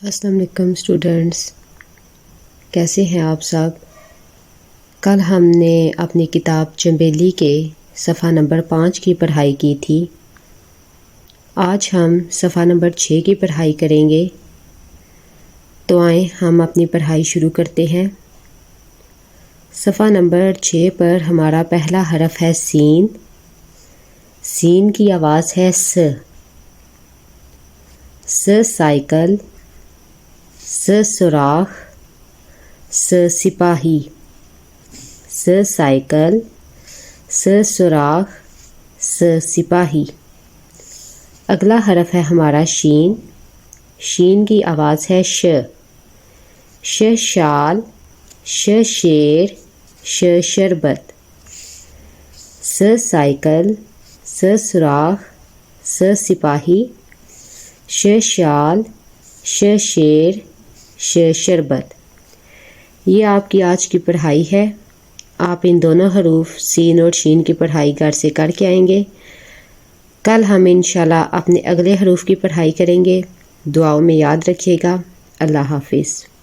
السلام علیکم اسٹوڈنٹس، کیسے ہیں آپ سب؟ کل ہم نے اپنی کتاب چنبیلی کے صفحہ نمبر 5 کی پڑھائی کی تھی۔ آج ہم صفحہ نمبر 6 کی پڑھائی کریں گے، تو آئیں ہم اپنی پڑھائی شروع کرتے ہیں۔ صفحہ نمبر 6 پر ہمارا پہلا حرف ہے سین۔ سین کی آواز ہے س۔ س سائیکل، س سوراخ، س سپاہی۔ س سائیکل، س سوراخ، س سپاہی۔ اگلا حرف ہے ہمارا شین۔ شین کی آواز ہے ش۔ ش شال، ش شیر، ش شربت۔ س سائیکل، س سوراخ، س سپاہی، ش شال، ش شیر، ش شربت۔ یہ آپ کی آج کی پڑھائی ہے۔ آپ ان دونوں حروف سین اور شین کی پڑھائی گھر سے کر کے آئیں گے۔ کل ہم انشاءاللہ اپنے اگلے حروف کی پڑھائی کریں گے۔ دعاؤں میں یاد رکھیے گا۔ اللہ حافظ۔